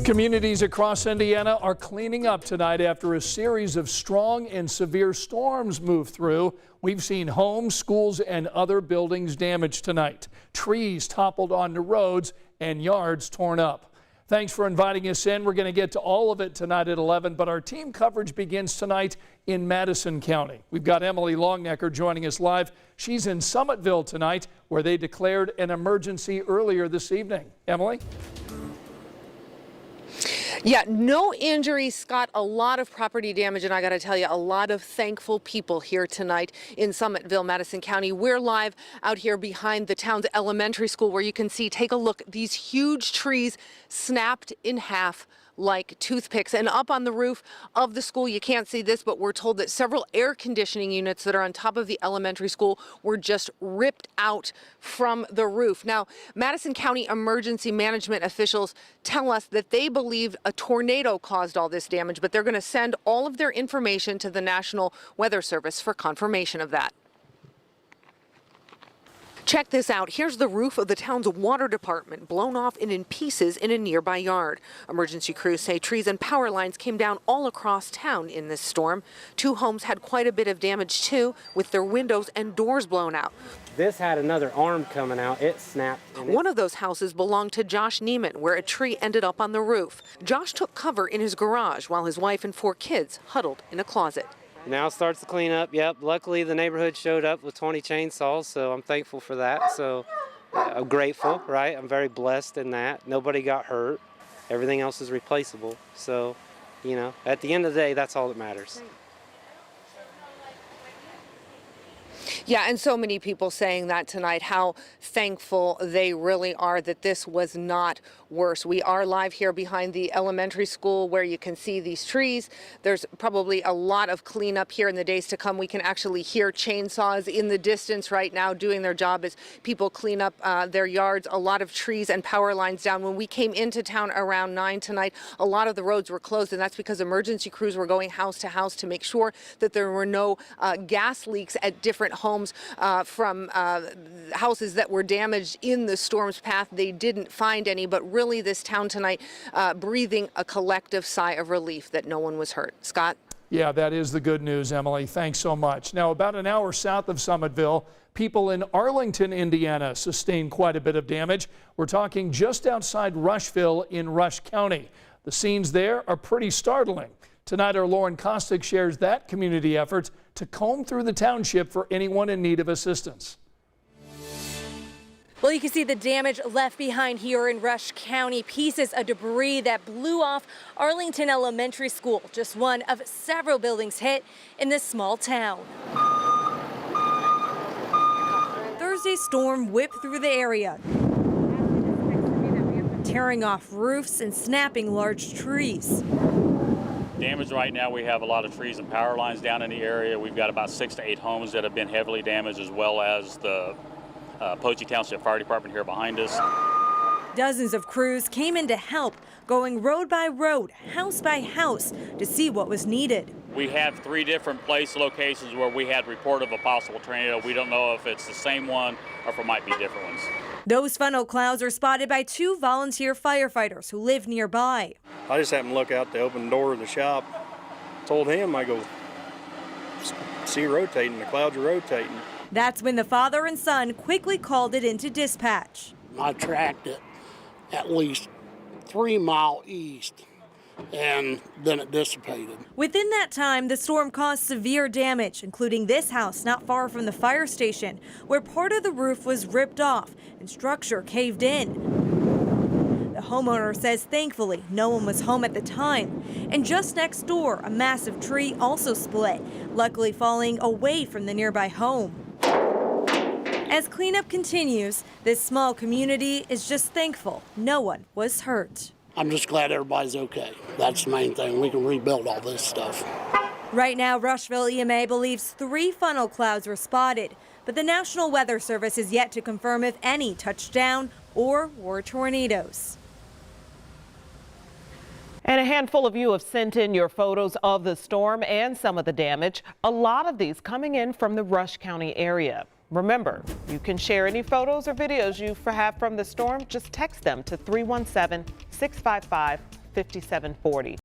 Communities across Indiana are cleaning up tonight after a series of strong and severe storms moved through. We've seen homes, schools, and other buildings damaged tonight. Trees toppled onto roads and yards torn up. Thanks for inviting us in. We're going to get to all of it tonight at 11, but our team coverage begins tonight in Madison County. We've got Emily Longnecker joining us live. She's in Summitville tonight, where they declared an emergency earlier this evening. Emily? Yeah, no injuries, Scott. A lot of property damage, and I got to tell you, a lot of thankful people here tonight in Summitville, Madison County. We're live out here behind the town's elementary school, where you can see, take a look, these huge trees snapped in half like toothpicks. And up on the roof of the school, you can't see this, but we're told that several air conditioning units that are on top of the elementary school were just ripped out from the roof. Now, Madison County emergency management officials tell us that they believe a tornado caused all this damage, but they're going to send all of their information to the National Weather Service for confirmation of that. Check this out. Here's the roof of the town's water department, blown off and in pieces in a nearby yard. Emergency crews say trees and power lines came down all across town in this storm. 2 homes had quite a bit of damage too, with their windows and doors blown out. This had another arm coming out. It snapped. One of those houses belonged to Josh Neiman, where a tree ended up on the roof. Josh took cover in his garage while his wife and 4 kids huddled in a closet. Now starts the cleanup. Yep. Luckily, the neighborhood showed up with 20 chainsaws, so I'm thankful for that. So I'm grateful, right? I'm very blessed in that. Nobody got hurt. Everything else is replaceable. So, you know, at the end of the day, that's all that matters. Yeah, and so many people saying that tonight, how thankful they really are that this was not worse. We are live here behind the elementary school, where you can see these trees. There's probably a lot of cleanup here in the days to come. We can actually hear chainsaws in the distance right now doing their job as people clean up their yards. A lot of trees and power lines down. When we came into town around 9 tonight, a lot of the roads were closed, and that's because emergency crews were going house to house to make sure that there were no gas leaks at different homes from houses that were damaged in the storm's path. They didn't find any, but really this town tonight breathing a collective sigh of relief that no one was hurt. Scott? Yeah, that is the good news, Emily. Thanks so much. Now, about an hour south of Summitville, people in Arlington, Indiana sustained quite a bit of damage. We're talking just outside Rushville in Rush County. The scenes there are pretty startling. Tonight, our Lauren Kostick shares that community effort to comb through the township for anyone in need of assistance. Well, you can see the damage left behind here in Rush County. Pieces of debris that blew off Arlington Elementary School, just one of several buildings hit in this small town. Thursday's storm whipped through the area, tearing off roofs and snapping large trees. Damage right now, we have a lot of trees and power lines down in the area. We've got about 6 to 8 homes that have been heavily damaged, as well as the Poche Township Fire Department here behind us. Dozens of crews came in to help, going road by road, house by house, to see what was needed. We have 3 different place locations where we had report of a possible tornado. We don't know if it's the same one or if it might be different ones. Those funnel clouds are spotted by 2 volunteer firefighters who live nearby. I just happened to look out the open door of the shop. Told him, I go, see it rotating, the clouds are rotating. That's when the father and son quickly called it into dispatch. I tracked it at least 3 miles east, and then it dissipated. Within that time, the storm caused severe damage, including this house not far from the fire station, where part of the roof was ripped off and structure caved in. The homeowner says thankfully no one was home at the time. And just next door, a massive tree also split, luckily falling away from the nearby home. As cleanup continues, this small community is just thankful no one was hurt. I'm just glad everybody's okay. That's the main thing. We can rebuild all this stuff. Right now, Rushville EMA believes 3 funnel clouds were spotted, but the National Weather Service is yet to confirm if any touched down or were tornadoes. And a handful of you have sent in your photos of the storm and some of the damage. A lot of these coming in from the Rush County area. Remember, you can share any photos or videos you have from the storm. Just text them to 317-655 5740.